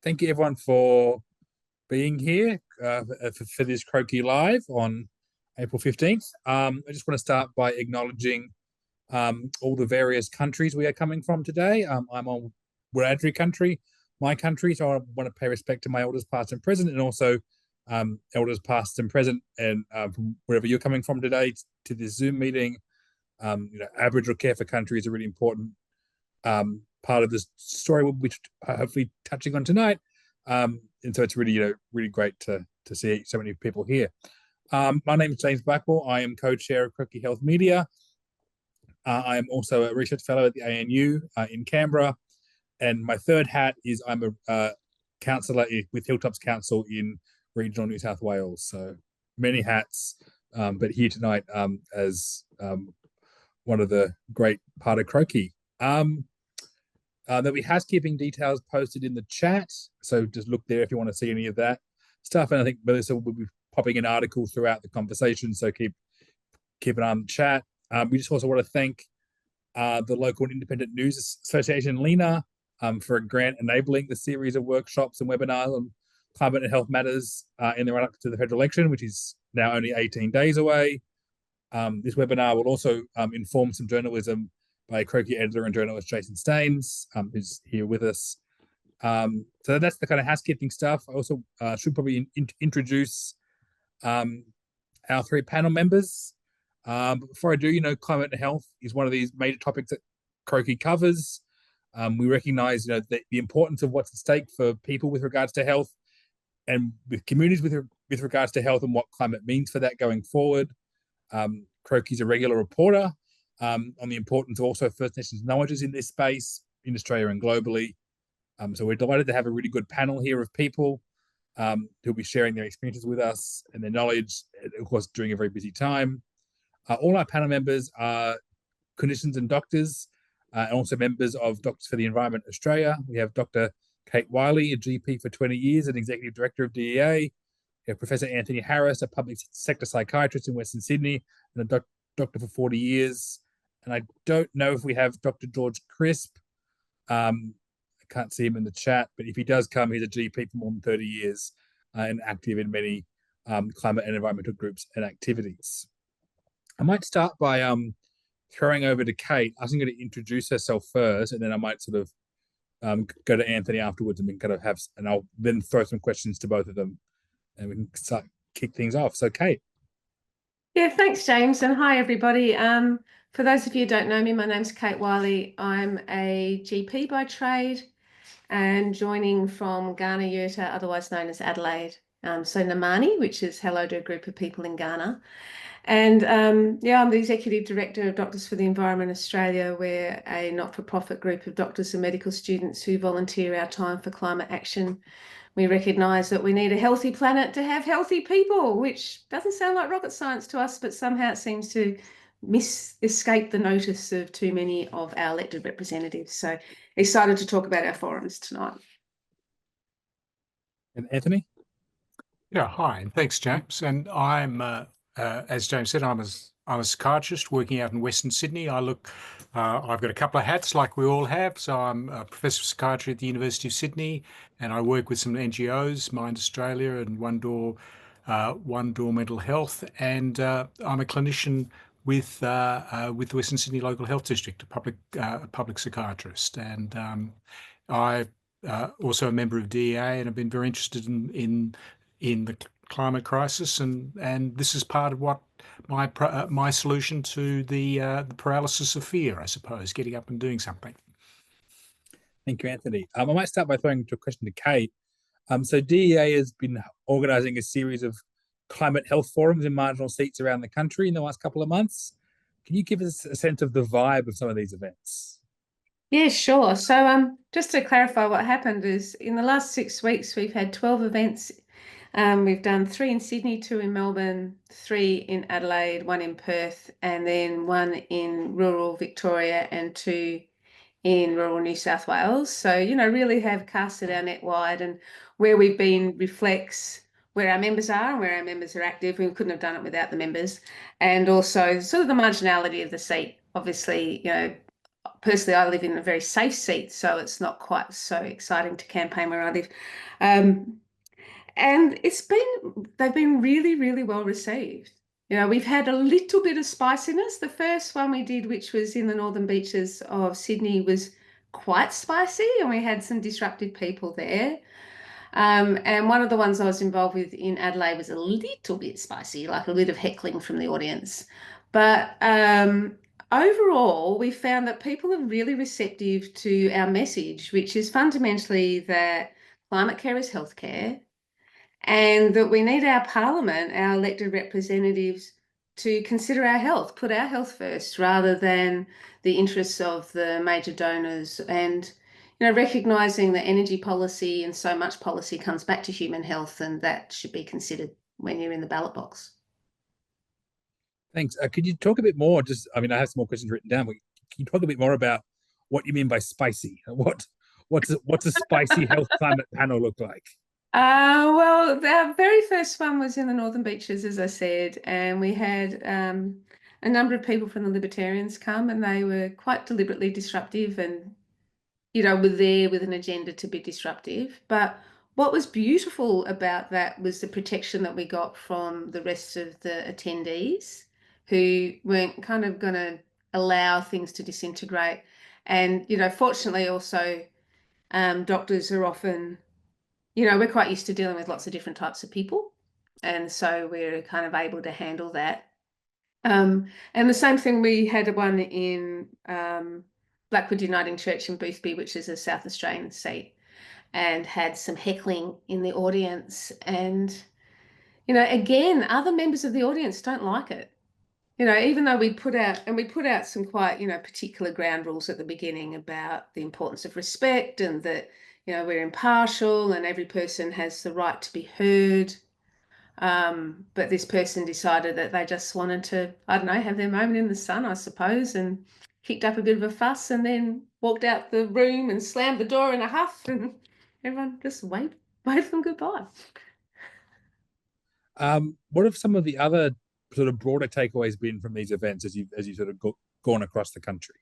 Thank you everyone for being here for this Croakey Live on April 15th. I just want to start by acknowledging all the various countries we are coming from today. I'm on Wiradjuri country, my country, so I want to pay respect to my elders past and present, and also elders past and present, and from wherever you're coming from today to this Zoom meeting. Aboriginal care for country is a really important part of this story, which hopefully touching on tonight. And so it's really, really great to see so many people here. My name is James Blackwell. I am co-chair of Croakey Health Media. I am also a research fellow at the ANU in Canberra. And my third hat is I'm a councillor with Hilltops Council in regional New South Wales. So many hats, but here tonight as one of the great part of Croakey. There'll be housekeeping details posted in the chat, so just look there if you want to see any of that stuff. And I think Melissa will be popping in articles throughout the conversation, so keep an eye on the chat. We just also want to thank the local and independent news association, LINA, for a grant enabling the series of workshops and webinars on climate and health matters in the run-up to the federal election, which is now only 18 days away. This webinar will also inform some journalism by Croakey editor and journalist Jason Staines, who's here with us. So that's the kind of housekeeping stuff. I also should probably introduce our three panel members. But before I do, climate and health is one of these major topics that Croakey covers. We recognise, the importance of what's at stake for people with regards to health, and with communities with regards to health, and what climate means for that going forward. Croakey's a regular reporter on the importance of also First Nations knowledges in this space, in Australia and globally. So we're delighted to have a really good panel here of people who'll be sharing their experiences with us and their knowledge, of course, during a very busy time. All our panel members are clinicians and doctors, and also members of Doctors for the Environment Australia. We have Dr. Kate Wylie, a GP for 20 years and Executive Director of DEA. We have Professor Anthony Harris, a public sector psychiatrist in Western Sydney and a doctor for 40 years. And I don't know if we have Dr. George Crisp. I can't see him in the chat, but if he does come, he's a GP for more than 30 years and active in many climate and environmental groups and activities. I might start by throwing over to Kate, asking her to introduce herself first, and then I might sort of go to Anthony afterwards, and we can and I'll then throw some questions to both of them, and we can kick things off. So, Kate. Yeah, thanks, James, and hi, everybody. For those of you who don't know me, my name's Kate Wylie. I'm a GP by trade and joining from Ghana Yurta, otherwise known as Adelaide. So Namani, which is hello to a group of people in Ghana. And I'm the Executive Director of Doctors for the Environment Australia. We're a not-for-profit group of doctors and medical students who volunteer our time for climate action. We recognise that we need a healthy planet to have healthy people, which doesn't sound like rocket science to us, but somehow it seems to escape the notice of too many of our elected representatives. So excited to talk about our forums tonight. And Anthony? Yeah, hi, and thanks, James. And I'm, as James said, I'm a psychiatrist working out in Western Sydney. I've got a couple of hats like we all have. So I'm a professor of psychiatry at the University of Sydney, and I work with some NGOs, Mind Australia and One Door Mental Health. And I'm a clinician with the Western Sydney Local Health District, a public psychiatrist. And I also a member of DEA, and I've been very interested in the climate crisis, and this is part of what my solution to the paralysis of fear, I suppose, getting up and doing something. Thank you, Anthony. I might start by throwing a question to Kate. So DEA has been organising a series of climate health forums in marginal seats around the country in the last couple of months. Can you give us a sense of the vibe of some of these events? Yeah, sure. So just to clarify, what happened is in the last 6 weeks, we've had 12 events. We've done 3 in Sydney, 2 in Melbourne, 3 in Adelaide, 1 in Perth, and then 1 in rural Victoria and 2 in rural New South Wales. So, really have casted our net wide, and where we've been reflects where our members are and where our members are active. We couldn't have done it without the members. And also sort of the marginality of the seat. Obviously, personally, I live in a very safe seat, so it's not quite so exciting to campaign where I live. And they've been really, really well received. We've had a little bit of spiciness. The first one we did, which was in the northern beaches of Sydney, was quite spicy, and we had some disruptive people there. And one of the ones I was involved with in Adelaide was a little bit spicy, like a bit of heckling from the audience. But overall, we found that people are really receptive to our message, which is fundamentally that climate care is healthcare, and that we need our parliament, our elected representatives, to consider our health, put our health first, rather than the interests of the major donors. And recognising that energy policy and so much policy comes back to human health, and that should be considered when you're in the ballot box. Thanks. Could you talk a bit more? I have some more questions written down, but can you talk a bit more about what you mean by spicy? What's a spicy health climate panel look like? Well, the very first one was in the Northern Beaches, as I said, and we had a number of people from the Libertarians come, and they were quite deliberately disruptive and, were there with an agenda to be disruptive. But what was beautiful about that was the protection that we got from the rest of the attendees, who weren't kind of going to allow things to disintegrate. And, fortunately also, doctors are often, we're quite used to dealing with lots of different types of people. And so we're kind of able to handle that. And the same thing, we had one in Blackwood Uniting Church in Boothby, which is a South Australian seat, and had some heckling in the audience. And, again, other members of the audience don't like it. Even though we put out some quite, particular ground rules at the beginning about the importance of respect, and that, we're impartial and every person has the right to be heard. But this person decided that they just wanted to, I don't know, have their moment in the sun, I suppose, and kicked up a bit of a fuss, and then walked out the room and slammed the door in a huff, and everyone just waved them goodbye. What have some of the other sort of broader takeaways been from these events as you sort of gone across the country?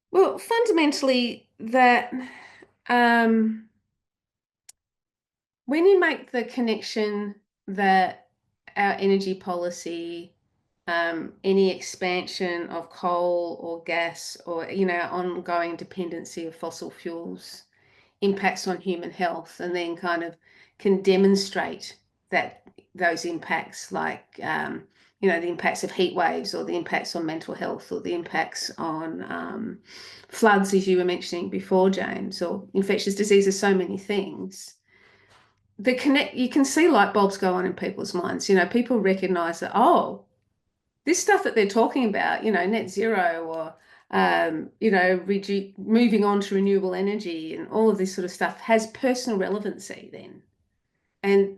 Well, fundamentally, that when you make the connection that our energy policy, any expansion of coal or gas, or ongoing dependency of fossil fuels impacts on human health, and then kind of can demonstrate that those impacts, like the impacts of heat waves, or the impacts on mental health, or the impacts on floods, as you were mentioning before, James, or infectious diseases, so many things. You can see light bulbs go on in people's minds. People recognize that, oh, this stuff that they're talking about, net zero, or moving on to renewable energy, and all of this sort of stuff has personal relevancy then. And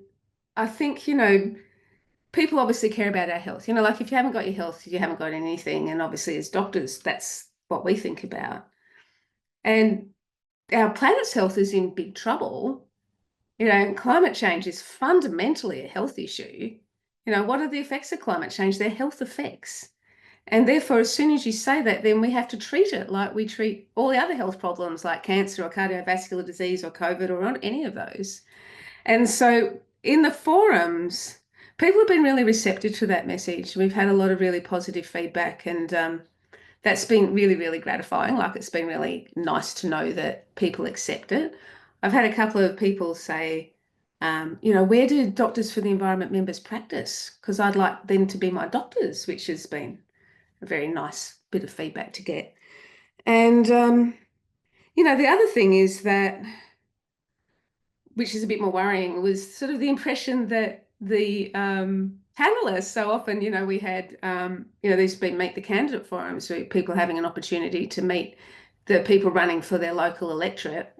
I think, people obviously care about our health. Like, if you haven't got your health, you haven't got anything. And obviously, as doctors, that's what we think about. And our planet's health is in big trouble. Climate change is fundamentally a health issue. What are the effects of climate change? They're health effects. And therefore, as soon as you say that, then we have to treat it like we treat all the other health problems, like cancer or cardiovascular disease or COVID, or not any of those. And so in the forums, people have been really receptive to that message. We've had a lot of really positive feedback, and that's been really, really gratifying. Like, it's been really nice to know that people accept it. I've had a couple of people say, where do Doctors for the Environment members practice? Because I'd like them to be my doctors, which has been a very nice bit of feedback to get. And, the other thing is that, which is a bit more worrying, was sort of the impression that the panelists, so often, we had, there's been Meet the Candidate forums, so people having an opportunity to meet the people running for their local electorate.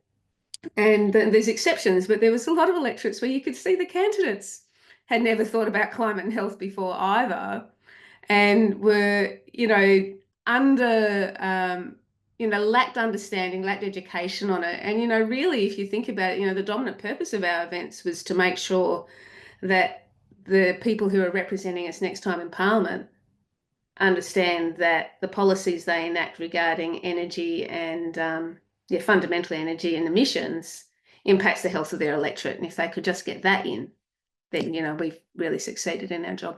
And there's exceptions, but there was a lot of electorates where you could see the candidates had never thought about climate and health before either, and were, lacked understanding, lacked education on it. And, really, if you think about it, the dominant purpose of our events was to make sure that the people who are representing us next time in Parliament understand that the policies they enact regarding energy and fundamentally energy and emissions impacts the health of their electorate. And if they could just get that in, then, you know, we've really succeeded in our job.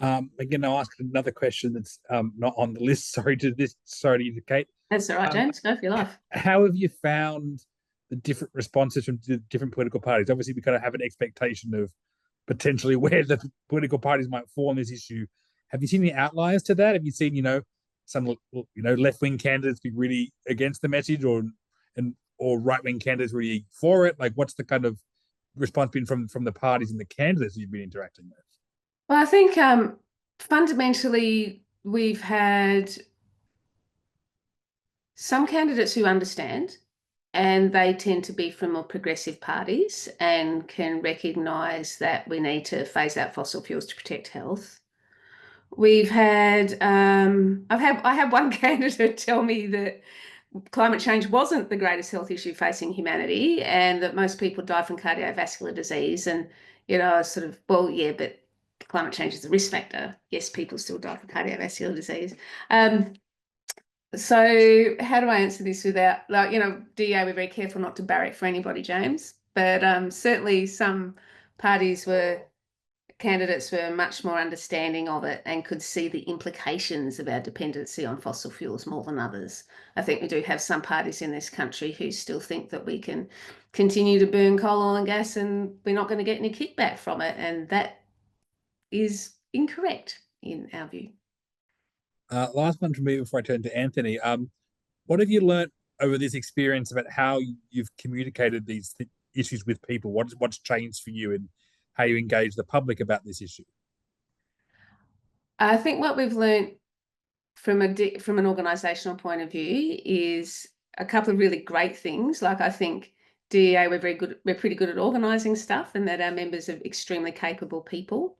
Again, I'll ask another question that's not on the list. Sorry to you, Kate. That's all right, James. Go for your life. How have you found the different responses from the different political parties? Obviously, we kind of have an expectation of potentially where the political parties might fall on this issue. Have you seen any outliers to that? Have you seen, some left-wing candidates be really against the message, or right-wing candidates really for it? Like, what's the kind of response been from the parties and the candidates you've been interacting with? Well, I think fundamentally we've had some candidates who understand, and they tend to be from more progressive parties and can recognise that we need to phase out fossil fuels to protect health. We've had I had one candidate tell me that climate change wasn't the greatest health issue facing humanity, and that most people die from cardiovascular disease. And, you know, sort of, well, yeah, but climate change is a risk factor. Yes, people still die from cardiovascular disease. So how do I answer this without, like, you know, DA, we're very careful not to barrack for anybody, James, but certainly some candidates were much more understanding of it and could see the implications of our dependency on fossil fuels more than others. I think we do have some parties in this country who still think that we can continue to burn coal, oil and gas and we're not going to get any kickback from it. And that is incorrect in our view. Last one from me before I turn to Anthony. What have you learnt over this experience about how you've communicated these issues with people? What's changed for you in how you engage the public about this issue? I think what we've learnt from an organisational point of view is a couple of really great things. Like, I think DEA, we're pretty good at organising stuff, and that our members are extremely capable people.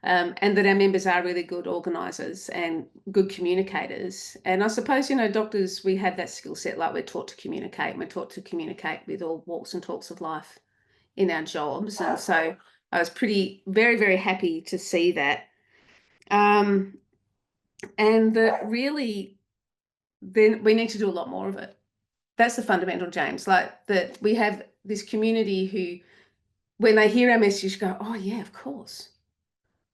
And that our members are really good organisers and good communicators. And I suppose, you know, doctors, we have that skill set, like we're taught to communicate, and we're taught to communicate with all walks and talks of life in our jobs. And so I was very, very happy to see that. And that really, then we need to do a lot more of it. That's the fundamental, James, like that we have this community who, when they hear our message, go, oh yeah, of course.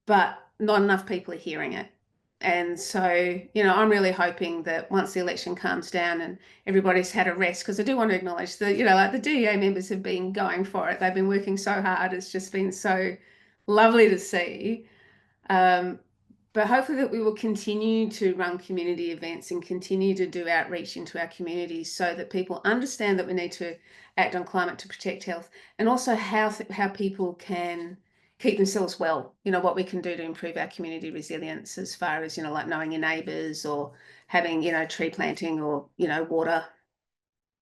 But not enough people are hearing it. And so, you know, I'm really hoping that once the election calms down and everybody's had a rest, because I do want to acknowledge that, you know, like the DEA members have been going for it. They've been working so hard. It's just been so lovely to see. But hopefully that we will continue to run community events and continue to do outreach into our communities so that people understand that we need to act on climate to protect health, and also how people can keep themselves well, you know, what we can do to improve our community resilience as far as, you know, like knowing your neighbours or having, you know, tree planting or, you know, water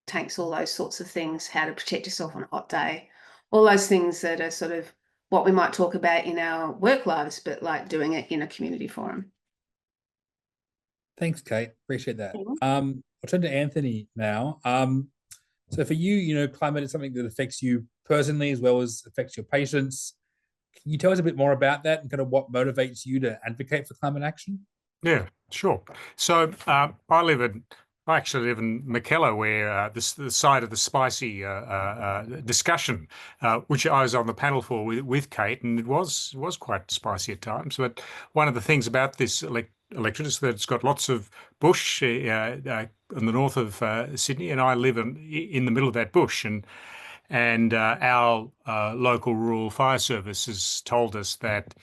tanks, all those sorts of things, how to protect yourself on a hot day, all those things that are sort of what we might talk about in our work lives, but like doing it in a community forum. Thanks, Kate. Appreciate that. I'll turn to Anthony now. So for you, you know, climate is something that affects you personally as well as affects your patients. Can you tell us a bit more about that and kind of what motivates you to advocate for climate action? Yeah, sure. So I actually live in Mackellar, where the site of the spicy discussion, which I was on the panel for with Kate, and it was quite spicy at times. But one of the things about this electorate is that it's got lots of bush in the north of Sydney, and I live in the middle of that bush, and our local rural fire service has told us that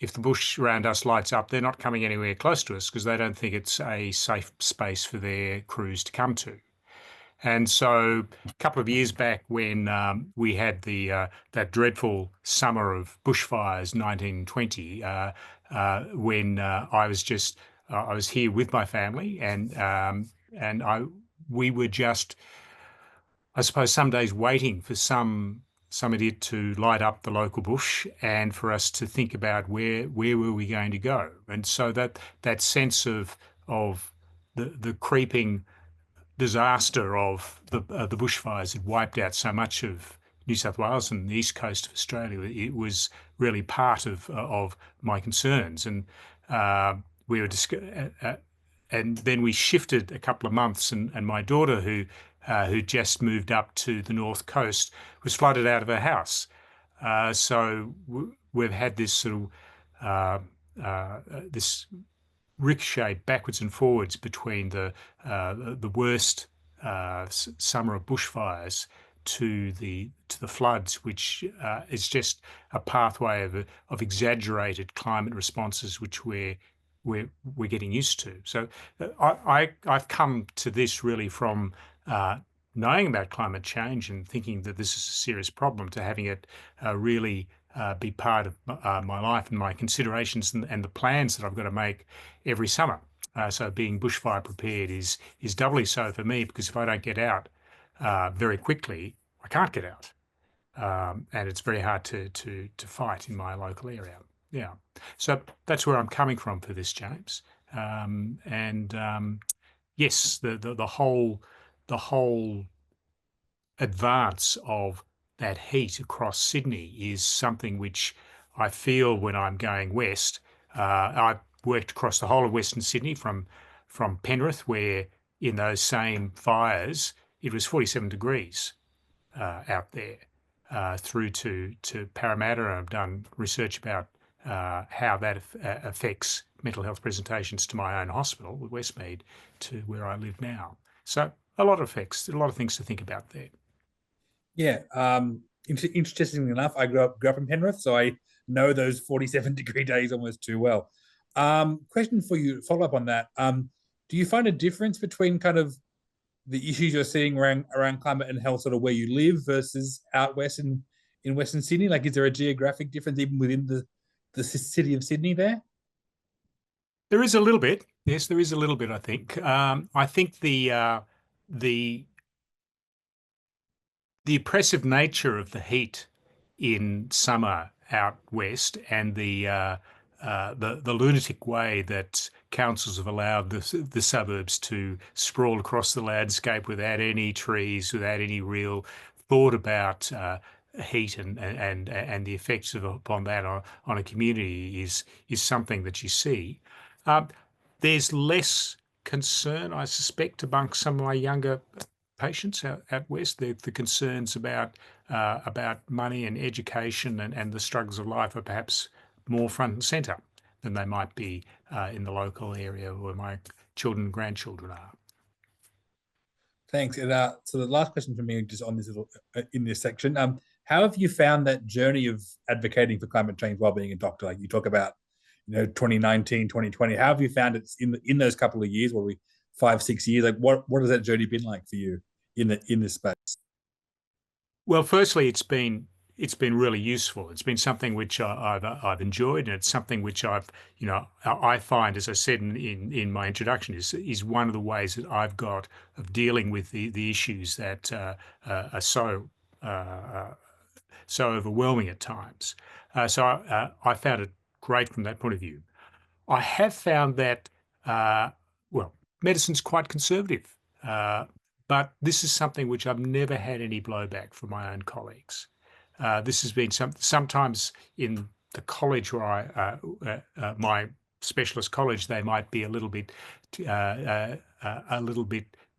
if the bush around us lights up, they're not coming anywhere close to us because they don't think it's a safe space for their crews to come to. And so a couple of years back, when we had that dreadful summer of bushfires, 1920, when I was here with my family, and we were just, I suppose, some days waiting for some idiot to light up the local bush and for us to think about where were we going to go. And so that sense of the creeping disaster of the bushfires had wiped out so much of New South Wales and the east coast of Australia, it was really part of my concerns. And we were and then we shifted a couple of months, and my daughter, who just moved up to the north coast, was flooded out of her house. So we've had this sort of this ricochet backwards and forwards between the worst summer of bushfires to the floods, which is just a pathway of exaggerated climate responses, which we're getting used to. So I've come to this really from knowing about climate change and thinking that this is a serious problem, to having it really be part of my life and my considerations and the plans that I've got to make every summer. So being bushfire prepared is doubly so for me, because if I don't get out very quickly, I can't get out, and it's very hard to fight in my local area. Yeah, so that's where I'm coming from for this, James. Yes, the whole advance of that heat across Sydney is something which I feel when I'm going west. I've worked across the whole of Western Sydney, from Penrith, where in those same fires it was 47 degrees out there, through to Parramatta. I've done research about how that affects mental health presentations to my own hospital, Westmead, to where I live now. So a lot of effects, a lot of things to think about there. Yeah. Interestingly enough, I grew up in Penrith, so I know those 47-degree days almost too well. Question for you, follow up on that. Do you find a difference between kind of the issues you're seeing around climate and health, sort of where you live versus out west in Western Sydney? Like, is there a geographic difference even within the city of Sydney there? There is a little bit. Yes, there is a little bit, I think. I think the oppressive nature of the heat in summer out west, and the lunatic way that councils have allowed the suburbs to sprawl across the landscape without any trees, without any real thought about heat and the effects upon that on a community is something that you see. There's less concern, I suspect, amongst some of my younger patients out west. The concerns about money and education and the struggles of life are perhaps more front and centre than they might be in the local area where my children and grandchildren are. Thanks. And so the last question for me, just on this little in this section, how have you found that journey of advocating for climate change while being a doctor? Like you talk about, 2019, 2020. How have you found it in those couple of years, 5-6 years? Like what has that journey been like for you in this space? Well, firstly, it's been really useful. It's been something which I've enjoyed, and it's something which I find, as I said in my introduction, is one of the ways that I've got of dealing with the issues that are so overwhelming at times. So I found it great from that point of view. I have found that medicine's quite conservative. But this is something which I've never had any blowback from my own colleagues. This has been sometimes in the college where my specialist college, they might be a little bit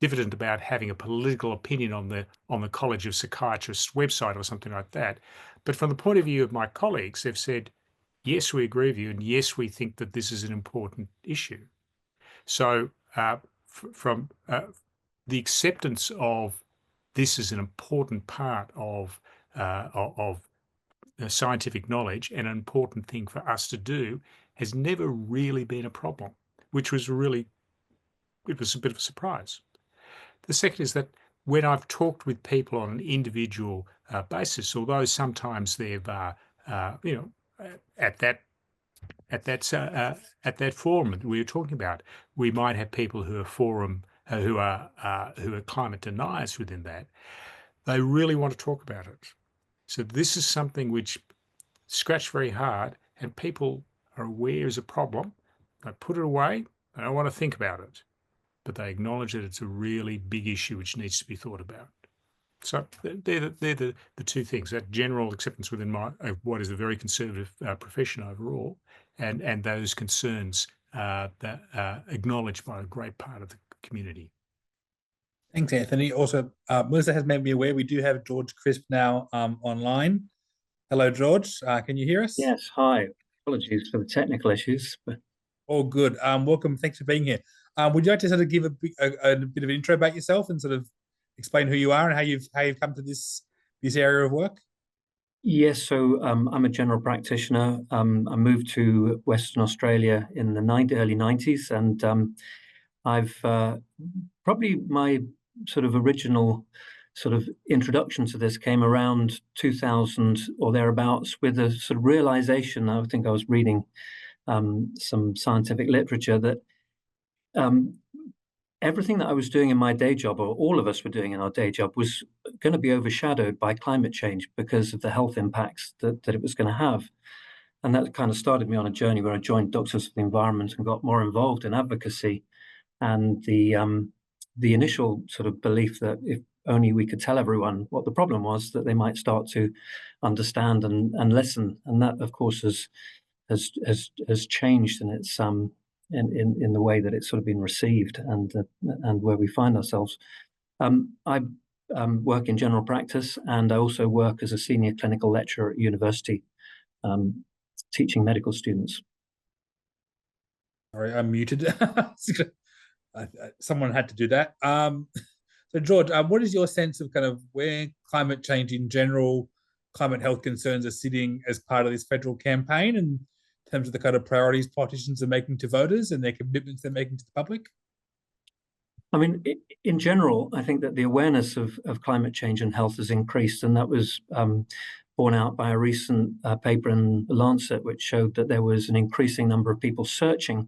diffident about having a political opinion on the College of Psychiatrists website or something like that. But from the point of view of my colleagues, they've said, yes, we agree with you, and yes, we think that this is an important issue. So from the acceptance of this as an important part of scientific knowledge and an important thing for us to do has never really been a problem, which was it was a bit of a surprise. The second is that when I've talked with people on an individual basis, although sometimes they've at that forum that we were talking about, we might have people who are climate deniers within that. They really want to talk about it. So this is something which scratched very hard, and people are aware is a problem. They put it away. They don't want to think about it, but they acknowledge that it's a really big issue which needs to be thought about. So they're the two things: that general acceptance within what is a very conservative profession overall, and those concerns that are acknowledged by a great part of the community. Thanks, Anthony. Also, Melissa has made me aware we do have George Crisp now online. Hello, George. Can you hear us? Yes, hi. Apologies for the technical issues. But All good. Welcome. Thanks for being here. Would you like to sort of give a bit of an intro about yourself and sort of explain who you are and how you've come to this area of work? yes, so I'm a general practitioner. I moved to Western Australia in the early 90s, and I've probably my sort of original sort of introduction to this came around 2000 or thereabouts, with a sort of realization. I think I was reading some scientific literature that everything that I was doing in my day job, or all of us were doing in our day job, was going to be overshadowed by climate change because of the health impacts that it was going to have. And that kind of started me on a journey where I joined Doctors for the Environment and got more involved in advocacy. And the initial sort of belief that if only we could tell everyone what the problem was, that they might start to understand and listen. And that, of course, has changed in its in the way that it's sort of been received and where we find ourselves. I work in general practice, and I also work as a senior clinical lecturer at university, teaching medical students. Sorry, I'm muted. Someone had to do that. So, George, what is your sense of kind of where climate change in general, climate health concerns are sitting as part of this federal campaign, and in terms of the kind of priorities politicians are making to voters and their commitments they're making to the public? I mean, in general, I think that the awareness of climate change and health has increased, and that was borne out by a recent paper in The Lancet, which showed that there was an increasing number of people searching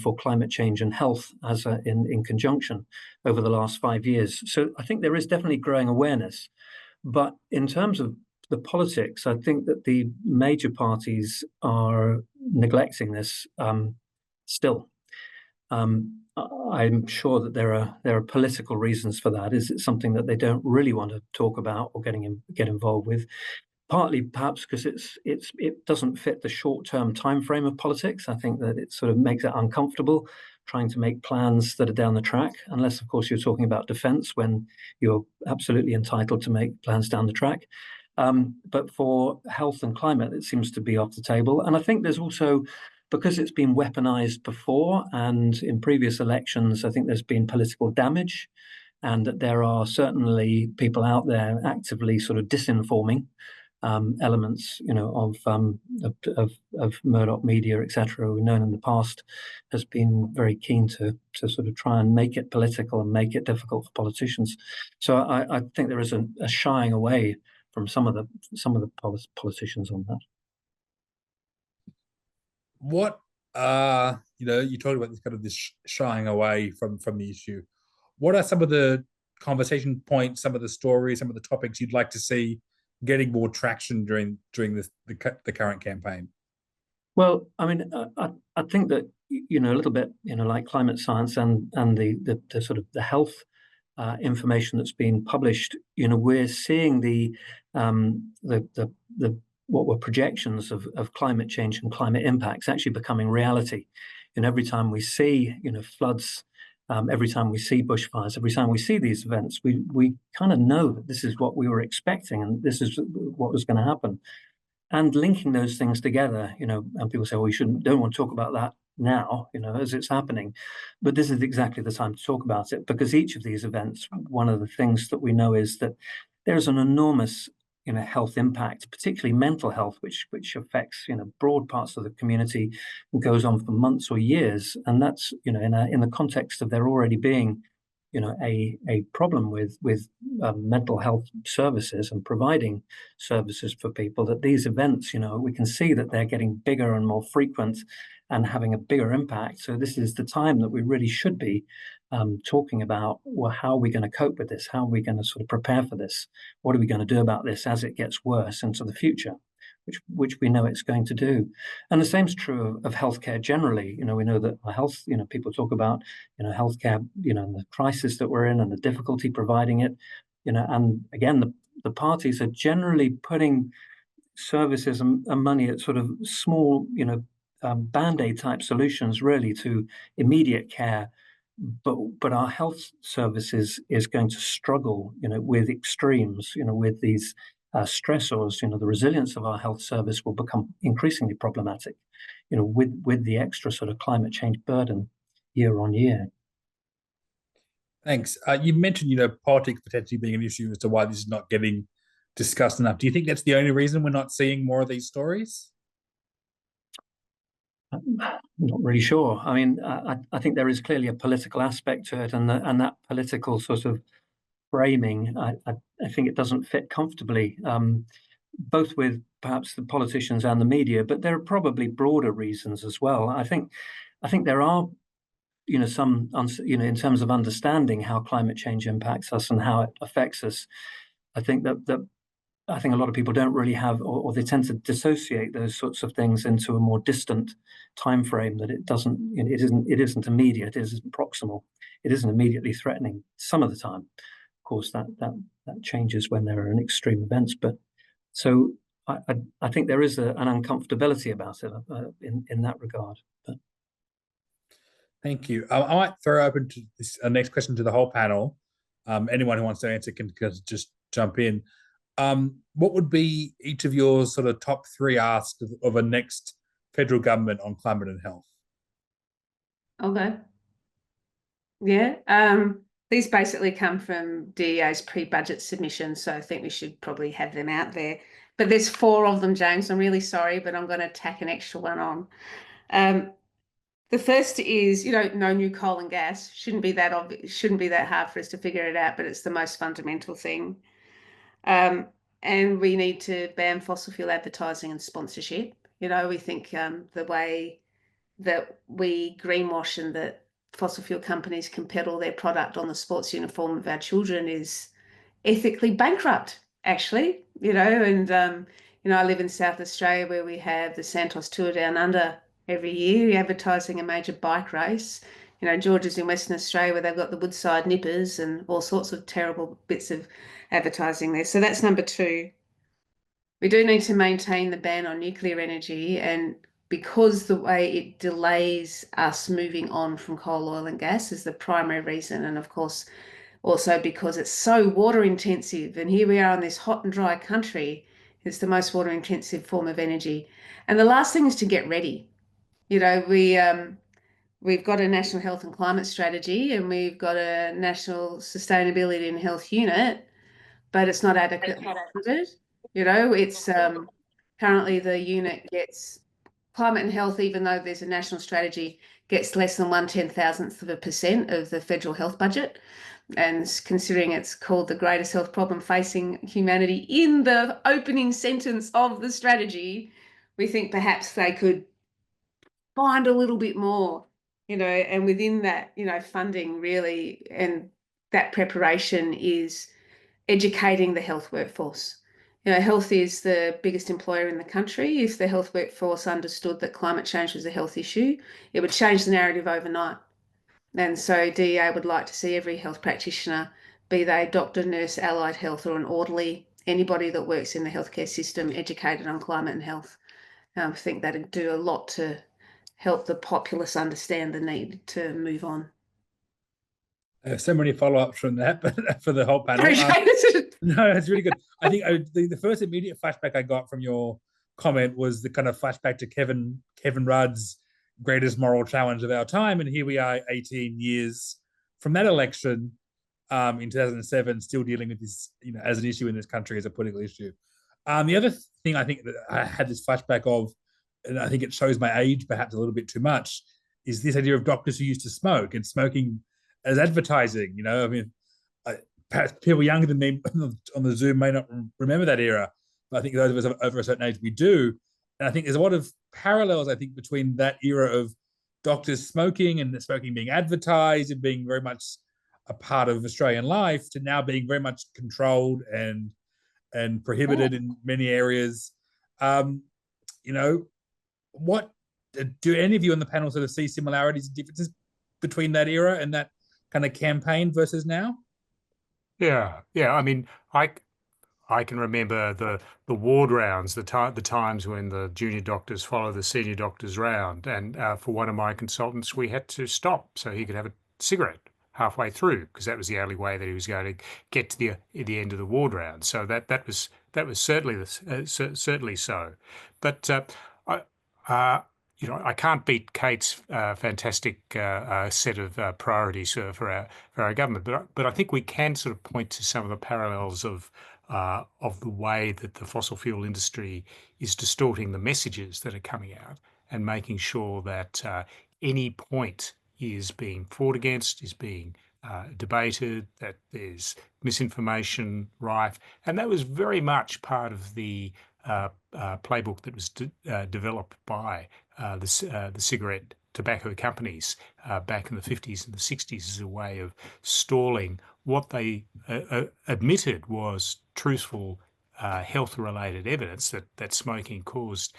for climate change and health as in conjunction over the last 5 years. So I think there is definitely growing awareness. But in terms of the politics, I think that the major parties are neglecting this still. I'm sure that there are political reasons for that. Is it something that they don't really want to talk about or get involved with? Partly perhaps because it doesn't fit the short-term time frame of politics. I think that it sort of makes it uncomfortable trying to make plans that are down the track, unless of course you're talking about defense, when you're absolutely entitled to make plans down the track. But for health and climate, it seems to be off the table. And I think there's also, because it's been weaponized before and in previous elections, I think there's been political damage, and that there are certainly people out there actively sort of disinforming elements, of Murdoch media, etc., we've known in the past, has been very keen to sort of try and make it political and make it difficult for politicians. So I think there is a shying away from some of the politicians on that. What you talked about this kind of this shying away from the issue. What are some of the conversation points, some of the stories, some of the topics you'd like to see getting more traction during the current campaign? Well, I mean, I think that a little bit, like climate science and the sort of the health information that's been published, we're seeing the what were projections of climate change and climate impacts actually becoming reality. And every time we see, floods, every time we see bushfires, every time we see these events, we kind of know that this is what we were expecting and this is what was going to happen. And linking those things together, and people say, well, don't want to talk about that now, as it's happening. But this is exactly the time to talk about it, because each of these events, one of the things that we know is that there's an enormous health impact, particularly mental health, which affects broad parts of the community and goes on for months or years. And that's in the context of there already being a problem with mental health services and providing services for people, that these events, we can see that they're getting bigger and more frequent and having a bigger impact. So this is the time that we really should be talking about, well, how are we going to cope with this? How are we going to sort of prepare for this? What are we going to do about this as it gets worse into the future, which we know it's going to do? And the same is true of healthcare generally. We know that health, people talk about, healthcare, and the crisis that we're in and the difficulty providing it. and again, the parties are generally putting services and money at sort of small, band-aid type solutions really to immediate care. But our health services is going to struggle, with extremes, with these stressors. The resilience of our health service will become increasingly problematic, with the extra sort of climate change burden year on year. Thanks. You mentioned, politics potentially being an issue as to why this is not getting discussed enough. Do you think that's the only reason we're not seeing more of these stories? I'm not really sure. I mean, I think there is clearly a political aspect to it, and that political sort of framing, I think it doesn't fit comfortably, both with perhaps the politicians and the media, but there are probably broader reasons as well. I think there are, some, in terms of understanding how climate change impacts us and how it affects us. I think I think a lot of people don't really have, or they tend to dissociate those sorts of things into a more distant time frame, that it doesn't, it isn't immediate, it isn't proximal, it isn't immediately threatening some of the time. Of course, that changes when there are extreme events. But so I think there is an uncomfortability about it in that regard. But. Thank you. I might throw open to this next question to the whole panel. Anyone who wants to answer can just jump in. What would be each of your sort of top 3 asks of a next federal government on climate and health? Okay. Yeah. These basically come from DEA's pre-budget submission, so I think we should probably have them out there. But there's 4 of them, James. I'm really sorry, but I'm going to tack an extra one on. The first is, no new coal and gas. Shouldn't be that obvious. Shouldn't be that hard for us to figure it out, but it's the most fundamental thing. And we need to ban fossil fuel advertising and sponsorship. We think the way that we greenwash and that fossil fuel companies can peddle their product on the sports uniform of our children is ethically bankrupt, actually. And I live in South Australia, where we have the Santos Tour Down Under every year, advertising a major bike race. Georgia's in Western Australia, where they've got the Woodside Nippers and all sorts of terrible bits of advertising there. So that's number 2. We do need to maintain the ban on nuclear energy, and because the way it delays us moving on from coal, oil and gas is the primary reason, and of course also because it's so water intensive, and here we are in this hot and dry country, it's the most water intensive form of energy. And the last thing is to get ready. We've got a national health and climate strategy, and we've got a national sustainability and health unit, but it's not adequately funded. It's currently the unit gets climate and health, even though there's a national strategy, gets less than 1/10,000% of the federal health budget. And considering it's called the greatest health problem facing humanity in the opening sentence of the strategy, we think perhaps they could find a little bit more, and within that, funding really, and that preparation is educating the health workforce. Health is the biggest employer in the country. If the health workforce understood that climate change was a health issue, it would change the narrative overnight. And so DEA would like to see every health practitioner, be they doctor, nurse, allied health, or an orderly, anybody that works in the healthcare system, educated on climate and health. I think that'd do a lot to help the populace understand the need to move on. So many follow-ups from that, but for the whole panel. No, that's really good. I think the first immediate flashback I got from your comment was the kind of flashback to Kevin Rudd's greatest moral challenge of our time, and here we are 18 years from that election in 2007, still dealing with this, as an issue in this country, as a political issue. The other thing I think that I had this flashback of, and I think it shows my age perhaps a little bit too much, is this idea of doctors who used to smoke, and smoking as advertising. Perhaps people younger than me on the Zoom may not remember that era, but I think those of us over a certain age, we do. And I think there's a lot of parallels, I think, between that era of doctors smoking and smoking being advertised and being very much a part of Australian life, to now being very much controlled and prohibited in many areas. What do any of you on the panel sort of see similarities and differences between that era and that kind of campaign versus now? Yeah, yeah. I mean, I can remember the ward rounds, the times when the junior doctors follow the senior doctors round, and for one of my consultants, we had to stop so he could have a cigarette halfway through, because that was the only way that he was going to get to the end of the ward round. So that was certainly certainly so. But I. I can't beat Kate's fantastic set of priorities for our government, but I think we can sort of point to some of the parallels of the way that the fossil fuel industry is distorting the messages that are coming out and making sure that any point is being fought against, is being debated, that there's misinformation rife. And that was very much part of the playbook that was developed by the cigarette tobacco companies back in the 50s and the 60s as a way of stalling what they admitted was truthful health-related evidence that smoking caused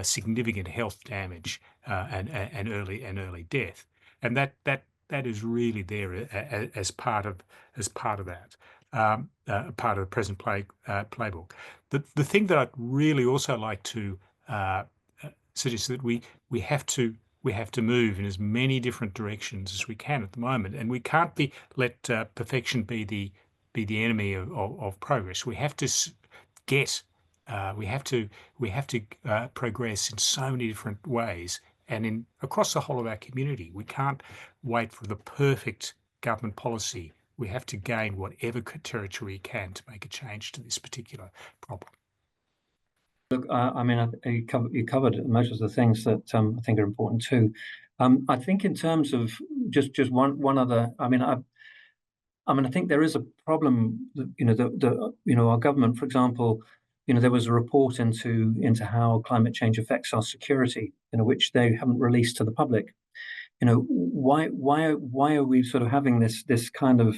significant health damage and early death, and that is really there as part of that. Part of the present playbook. The thing that I'd really also like to suggest that we have to move in as many different directions as we can at the moment, and we can't let perfection be the enemy of progress. We have to progress in so many different ways, and across the whole of our community. We can't wait for the perfect government policy. We have to gain whatever territory we can to make a change to this particular problem. Look, I mean, you covered most of the things that I think are important too. I think in terms of just one other, I mean, I think there is a problem that, our government, for example, there was a report into how climate change affects our security, which they haven't released to the public. Why are we sort of having this kind of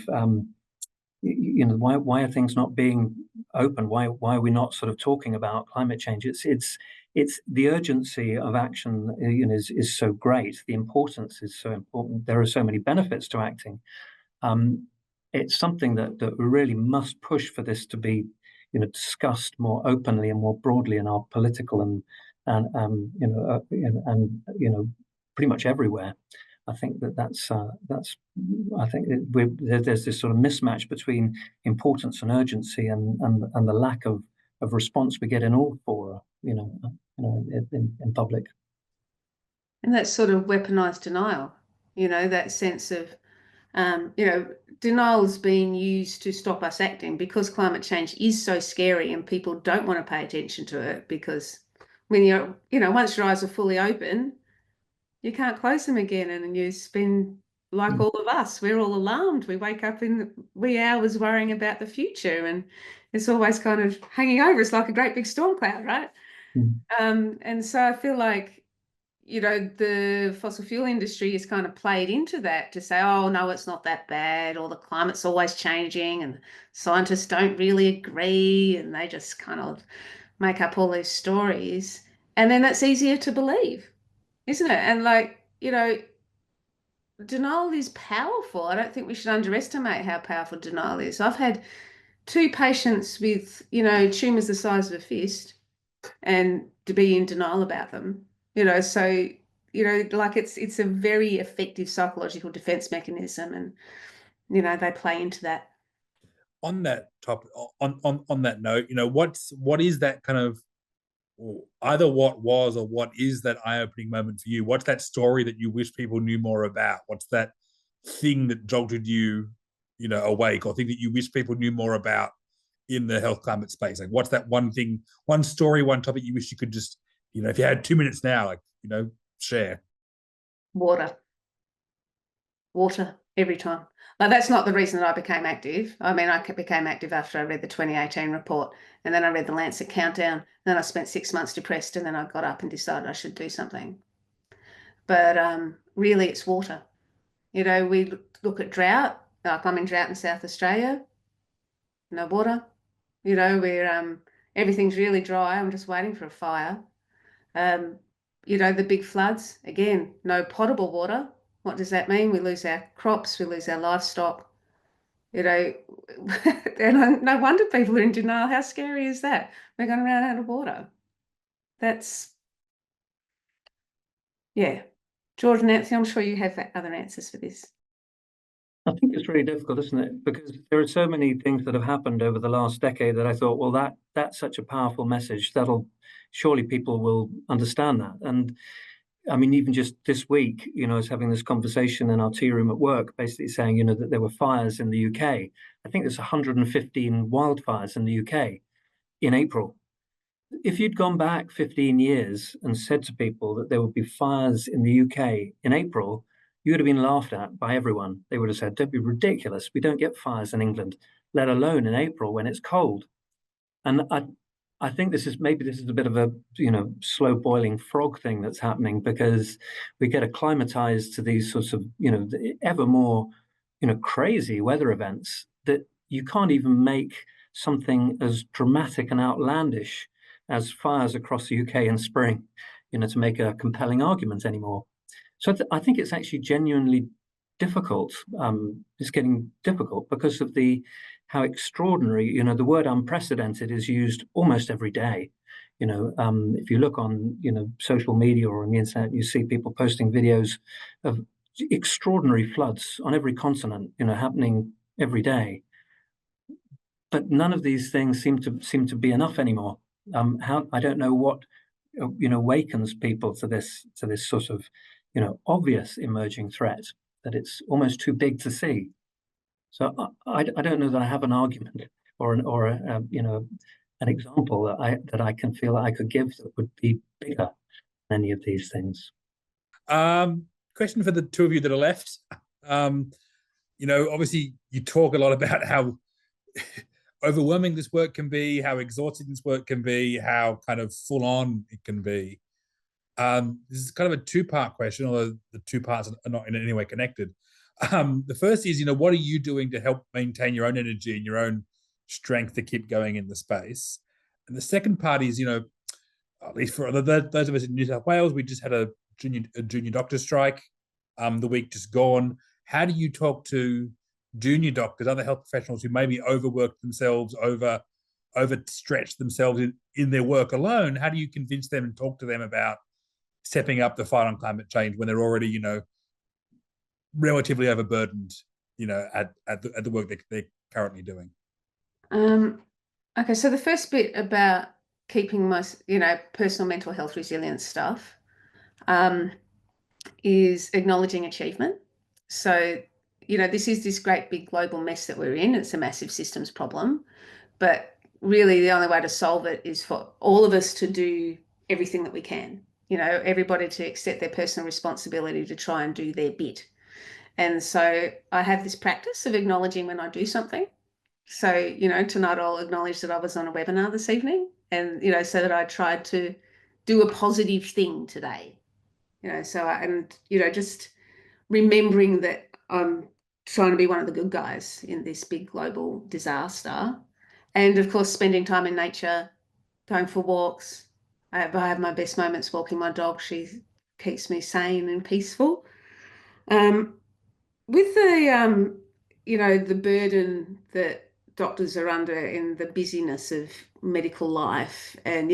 why are things not being open? Why are we not sort of talking about climate change? It's the urgency of action is so great. The importance is so important. There are so many benefits to acting. It's something that we really must push for this to be discussed more openly and more broadly in our political and pretty much everywhere. I think that's I think there's this sort of mismatch between importance and urgency and the lack of response we get in all fora, in public. And that's sort of weaponized denial, that sense of, denial's being used to stop us acting, because climate change is so scary and people don't want to pay attention to it, because when once your eyes are fully open, you can't close them again, and you spend, like all of us, we're all alarmed. We wake up in the wee hours worrying about the future, and it's always kind of hanging over us like a great big storm cloud, right? And so I feel like, the fossil fuel industry is kind of played into that to say, oh, no, it's not that bad, or the climate's always changing, and scientists don't really agree, and they just kind of make up all these stories. And then that's easier to believe, isn't it? And denial is powerful. I don't think we should underestimate how powerful denial is. I've had 2 patients with, tumors the size of a fist, and to be in denial about them, so, it's a very effective psychological defense mechanism, and, they play into that. On that topic, on that note, what is that kind of, or either what was or what is that eye-opening moment for you? What's that story that you wish people knew more about? What's that thing that jolted you, awake, or thing that you wish people knew more about in the health climate space? Like, what's that one thing, one story, one topic you wish you could just, if you had 2 minutes now, share? Water every time. Like, that's not the reason that I became active. I mean, I became active after I read the 2018 report, and then I read the Lancet Countdown. Then I spent 6 months depressed, and then I got up and decided I should do something. But really, it's water. We look at drought. Like, I'm in drought in South Australia. No water. We're everything's really dry. I'm just waiting for a fire. The big floods, again, no potable water. What does that mean? We lose our crops, we lose our livestock. you know, and no wonder people are in denial. How scary is that? We're going to run out of water. That's, yeah. George and Nancy, I'm sure you have other answers for this. I think it's really difficult, isn't it? Because there are so many things that have happened over the last decade that I thought, well, that's such a powerful message. Surely people will understand that. And I mean, even just this week, I was having this conversation in our tea room at work, basically saying, that there were fires in the UK. I think there's 115 wildfires in the UK in April. If you'd gone back 15 years and said to people that there would be fires in the UK in April, you would have been laughed at by everyone. They would have said, don't be ridiculous. We don't get fires in England, let alone in April when it's cold. And I think this is a bit of a, slow boiling frog thing that's happening, because we get acclimatized to these sorts of, ever more, crazy weather events that you can't even make something as dramatic and outlandish as fires across the UK in spring, to make a compelling argument anymore. So I think it's actually genuinely difficult. It's getting difficult because of how extraordinary, the word unprecedented is used almost every day. If you look on, social media or on the internet, you see people posting videos of extraordinary floods on every continent, happening every day. But none of these things seem to be enough anymore. I don't know what, wakens people to this sort of, obvious emerging threat, that it's almost too big to see. So I don't know that I have an argument or an example that I can feel that I could give that would be bigger than any of these things. Question for the two of you that are left. Obviously you talk a lot about how overwhelming this work can be, how exhausting this work can be, how kind of full on it can be. This is kind of a two-part question, although the two parts are not in any way connected. The first is, what are you doing to help maintain your own energy and your own strength to keep going in the space? And the second part is, at least for those of us in New South Wales, we just had a junior doctor strike the week just gone. How do you talk to junior doctors, other health professionals who maybe overworked themselves, overstretched themselves in their work alone? How do you convince them and talk to them about stepping up the fight on climate change when they're already, relatively overburdened, at the work they're currently doing? Okay, so the first bit about keeping my, personal mental health resilience stuff is acknowledging achievement. So, this is this great big global mess that we're in. It's a massive systems problem, but really the only way to solve it is for all of us to do everything that we can. Everybody to accept their personal responsibility to try and do their bit. And so I have this practice of acknowledging when I do something. So, tonight I'll acknowledge that I was on a webinar this evening, and, so that I tried to do a positive thing today, just remembering that I'm trying to be one of the good guys in this big global disaster. And of course, spending time in nature, going for walks. I have my best moments walking my dog. She keeps me sane and peaceful. With the, the burden that doctors are under in the busyness of medical life, and,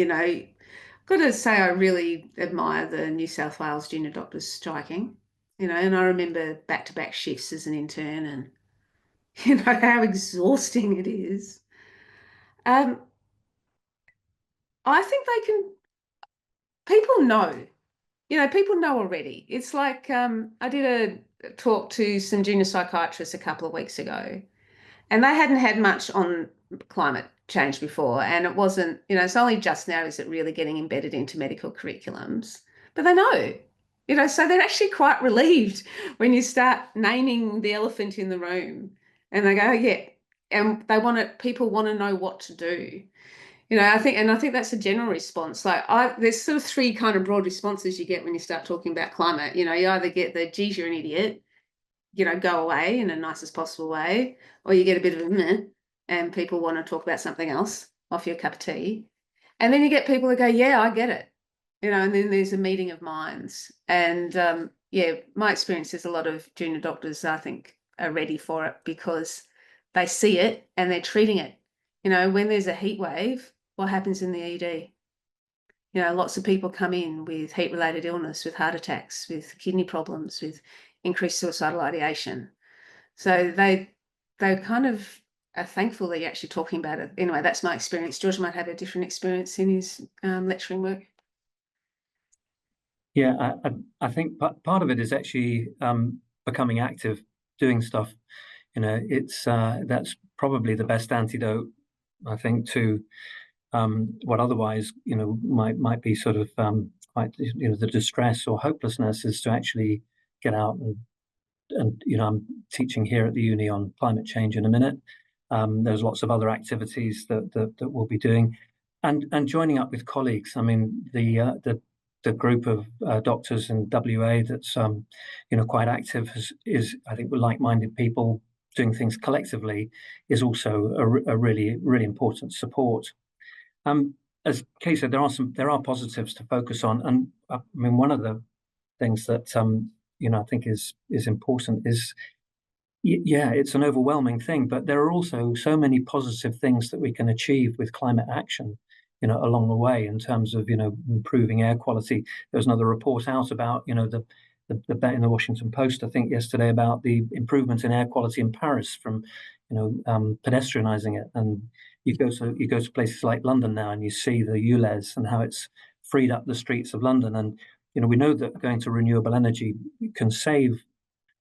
got to say I really admire the New South Wales junior doctors striking, and I remember back-to-back shifts as an intern, and, how exhausting it is. I think people know. People know already. It's like I did a talk to some junior psychiatrists a couple of weeks ago, and they hadn't had much on climate change before, and it wasn't, it's only just now is it really getting embedded into medical curriculums, but they know, so they're actually quite relieved when you start naming the elephant in the room, and they go, oh, yeah, and people want to know what to do. I think that's a general response. Like there's sort of three kind of broad responses you get when you start talking about climate. You either get the, geez, you're an idiot, go away in a nicest possible way, or you get a bit of a meh, and people want to talk about something else, off your cup of tea. And then you get people that go, yeah, I get it. And then there's a meeting of minds. And my experience is a lot of junior doctors, I think, are ready for it because they see it and they're treating it. You know, when there's a heat wave, what happens in the ED? You know, lots of people come in with heat-related illness, with heart attacks, with kidney problems, with increased suicidal ideation. So they kind of are thankful that you're actually talking about it. Anyway, that's my experience. George might have a different experience in his lecturing work. Yeah, I think part of it is actually becoming active, doing stuff. You know, it's that's probably the best antidote, I think, to what otherwise, you know, might be sort of quite, you know, the distress or hopelessness, is to actually get out and you know, I'm teaching here at the uni on climate change in a minute. There's lots of other activities that we'll be doing, and joining up with colleagues. I mean, the group of doctors in WA that's you know, quite active is I think, with like-minded people doing things collectively, is also a really important support. As Kate said, there are positives to focus on, and I mean, one of the things that you know, I think is important is, yeah, it's an overwhelming thing, but there are also so many positive things that we can achieve with climate action, you know, along the way, in terms of, you know, improving air quality. There's another report out about, you know, the bet in the Washington Post, I think, yesterday, about the improvement in air quality in Paris from, you know, pedestrianising it. And you go to places like London now, and you see the ULEZ and how it's freed up the streets of London. And you know, we know that going to renewable energy can save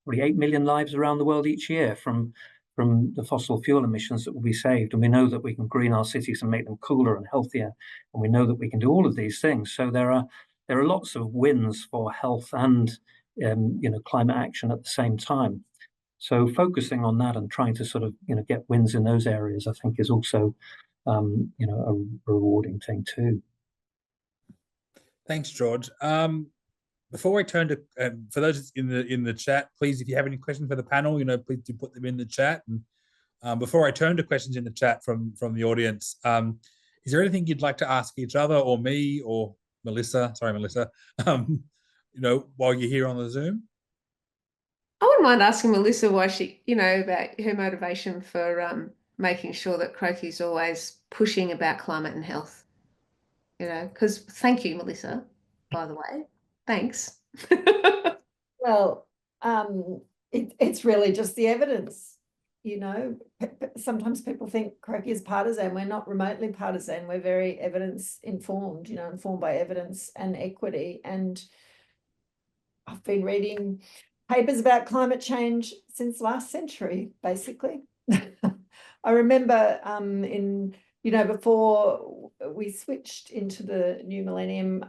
probably 8 million lives around the world each year from the fossil fuel emissions that will be saved. And we know that we can green our cities and make them cooler and healthier. And we know that we can do all of these things. So there are lots of wins for health and you know, climate action at the same time. So focusing on that and trying to sort of, you know, get wins in those areas, I think, is also you know, a rewarding thing too. Thanks, George. Before I turn to for those in the chat, please, if you have any questions for the panel, you know, please do put them in the chat. And before I turn to questions in the chat from the audience, is there anything you'd like to ask each other, or me, or Melissa? Sorry, Melissa. You know, while you're here on the Zoom. I wouldn't mind asking Melissa why she, you know, about her motivation for making sure that Croakey's always pushing about climate and health. You know, because thank you, Melissa, by the way. Thanks. Well, it's really just the evidence. You know, sometimes people think Croakey is partisan. We're not remotely partisan. We're very evidence informed, you know, informed by evidence and equity. And I've been reading papers about climate change since last century, basically. I remember in, you know, before we switched into the new millennium,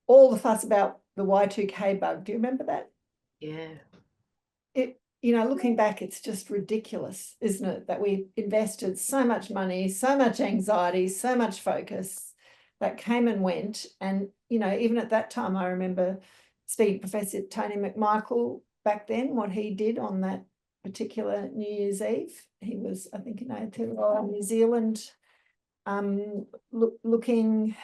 all the fuss about the Y2K bug. Do you remember that? Yeah. You know, looking back, it's just ridiculous, isn't it? That we invested so much money, so much anxiety, so much focus that came and went. And, you know, even at that time, I remember speaking to Professor Tony McMichael back then, what he did on that particular New Year's Eve. He was, I think, in Aotearoa, New Zealand, looking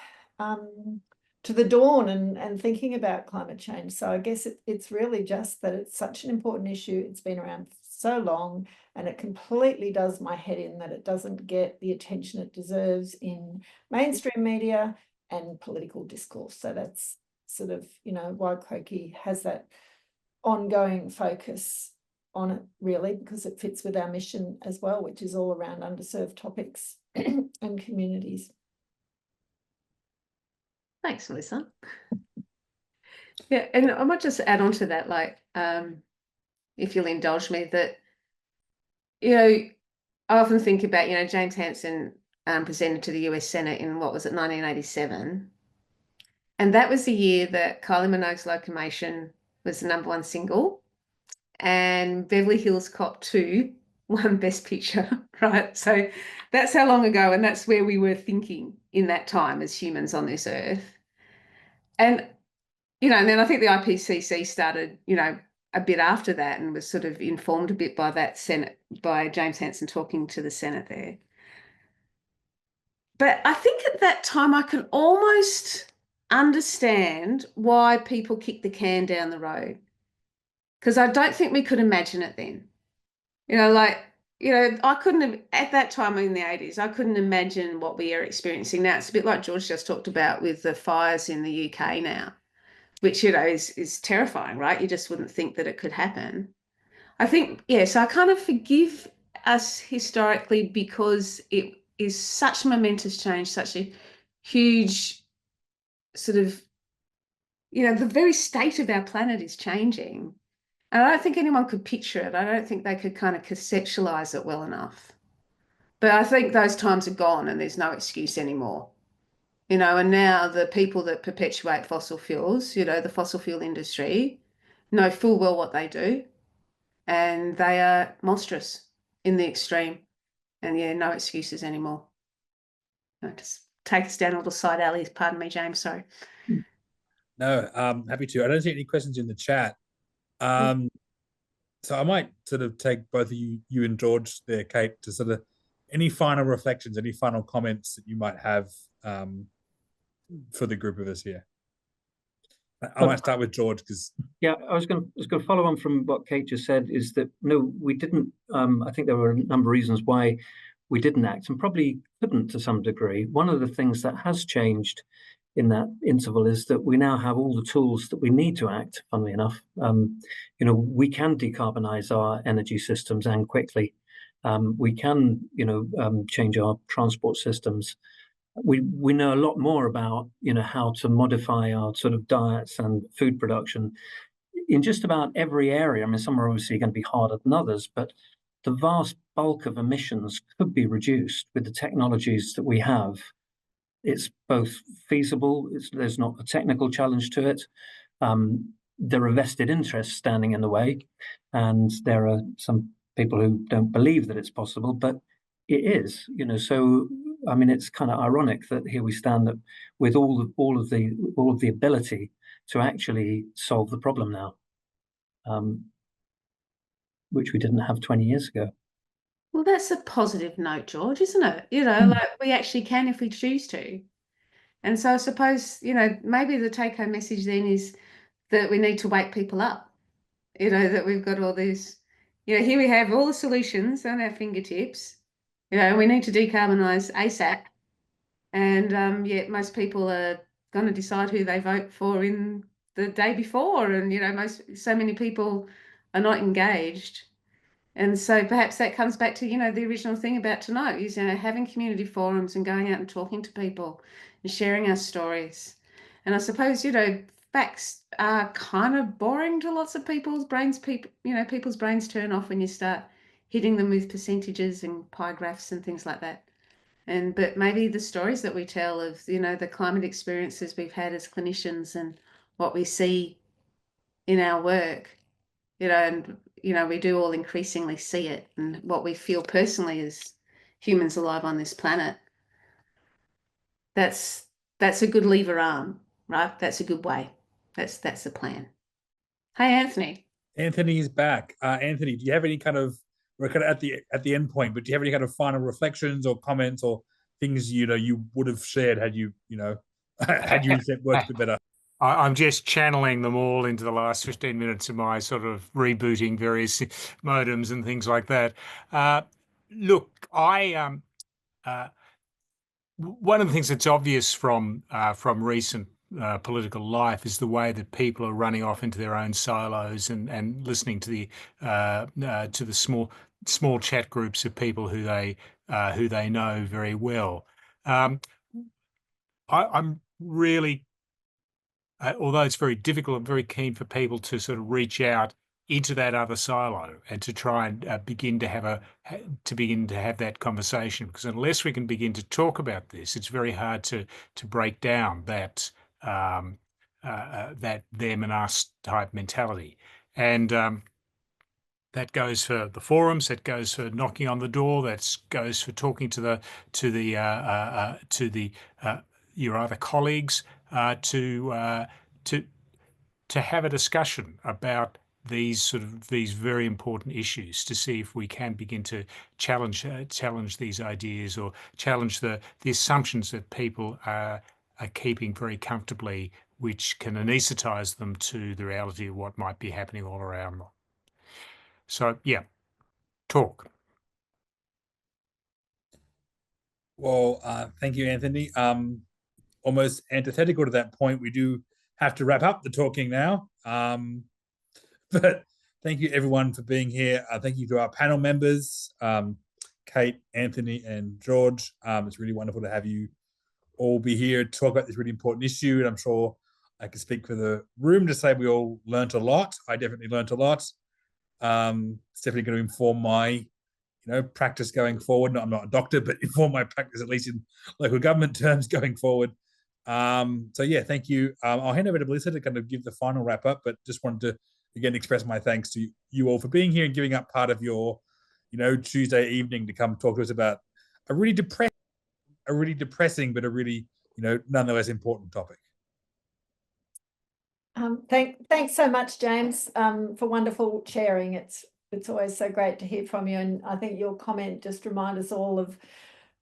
to the dawn and thinking about climate change. So I guess it's really just that it's such an important issue. It's been around so long, and it completely does my head in that it doesn't get the attention it deserves in mainstream media and political discourse. So that's sort of, you know, why Croakey has that ongoing focus on it, really, because it fits with our mission as well, which is all around underserved topics and communities. Thanks, Melissa. Yeah, and I might just add on to that, like, if you'll indulge me, that, you know, I often think about, you know, James Hansen presented to the US Senate in, what was it, 1987. And that was the year that Kylie Minogue's Locomotion was the #1 single, and Beverly Hills Cop 2 won Best Picture, right? So that's how long ago, and that's where we were thinking in that time as humans on this earth. And, you know, and then I think the IPCC started, you know, a bit after that, and was sort of informed a bit by that Senate, by James Hansen talking to the Senate there. But I think at that time I can almost understand why people kick the can down the road, because I don't think we could imagine it then. You know, like, I couldn't have, at that time in the 80s, I couldn't imagine what we are experiencing now. It's a bit like George just talked about with the fires in the UK now, which, is terrifying, right? You just wouldn't think that it could happen. I think, so I kind of forgive us historically because it is such momentous change, such a huge sort of, the very state of our planet is changing. And I don't think anyone could picture it. I don't think they could kind of conceptualize it well enough. But I think those times are gone and there's no excuse anymore. And now the people that perpetuate fossil fuels, the fossil fuel industry, know full well what they do. And they are monstrous in the extreme. And no excuses anymore. Just take us down a little side alley. Pardon me, James, sorry. No, happy to. I don't see any questions in the chat. So I might sort of take both of you and George there, Kate, to sort of any final reflections, any final comments that you might have for the group of us here. I might start with George because I was going to follow on from what Kate just said. Is that no, we didn't. I think there were a number of reasons why we didn't act, and probably couldn't to some degree. One of the things that has changed in that interval is that we now have all the tools that we need to act. Funnily enough, we can decarbonize our energy systems and quickly. We can, change our transport systems. We know a lot more about, how to modify our sort of diets and food production in just about every area. I mean, some are obviously going to be harder than others, but the vast bulk of emissions could be reduced with the technologies that we have. It's both feasible, there's not a technical challenge to it. There are vested interests standing in the way, and there are some people who don't believe that it's possible, but it is, so I mean, it's kind of ironic that here we stand with all of the ability to actually solve the problem now, which we didn't have 20 years ago. Well, that's a positive note, George, isn't it? Like we actually can if we choose to. And so I suppose, maybe the take-home message then is that we need to wake people up, that we've got all these, here we have all the solutions on our fingertips, we need to decarbonise ASAP. And yet most people are going to decide who they vote for in the day before. And, so many people are not engaged. And so perhaps that comes back to, the original thing about tonight is, having community forums and going out and talking to people and sharing our stories. And I suppose, facts are kind of boring to lots of people's brains. People's brains turn off when you start hitting them with percentages and pie graphs and things like that. But maybe the stories that we tell of, the climate experiences we've had as clinicians and what we see in our work, and we do all increasingly see it, and what we feel personally as humans alive on this planet. That's a good lever arm, right? That's a good way. That's the plan. Hey, Anthony. Anthony is back. Anthony, do you have any kind of, we're kind of at the end point, but do you have any kind of final reflections or comments or things you would have shared had you had you worked a bit better? I'm just channeling them all into the last 15 minutes of my sort of rebooting various modems and things like that. Look, one of the things that's obvious from recent political life is the way that people are running off into their own silos and listening to the small chat groups of people who they know very well. I'm really, although it's very difficult, I'm very keen for people to sort of reach out into that other silo and to try and begin to have that conversation, because unless we can begin to talk about this, it's very hard to break down that that them and us type mentality. And that goes for the forums, that goes for knocking on the door, that goes for talking to your other colleagues, to have a discussion about these very important issues, to see if we can begin to challenge these ideas or challenge the assumptions that people are keeping very comfortably, which can anesthetize them to the reality of what might be happening all around them. So yeah, talk. Well, thank you, Anthony. Almost antithetical to that point, we do have to wrap up the talking now. But thank you everyone for being here. Thank you to our panel members, Kate, Anthony, and George. It's really wonderful to have you all be here to talk about this really important issue. And I'm sure I can speak for the room to say we all learnt a lot. I definitely learnt a lot. It's definitely going to inform my practice going forward. No, I'm not a doctor, but inform my practice, at least in local government terms, going forward. So yeah, thank you. I'll hand over to Melissa to kind of give the final wrap up, but just wanted to again express my thanks to you all for being here and giving up part of your, Tuesday evening to come talk to us about a really depressing, but a really, nonetheless important topic. Thanks so much, James, for wonderful sharing. It's always so great to hear from you, and I think your comment just reminded us all of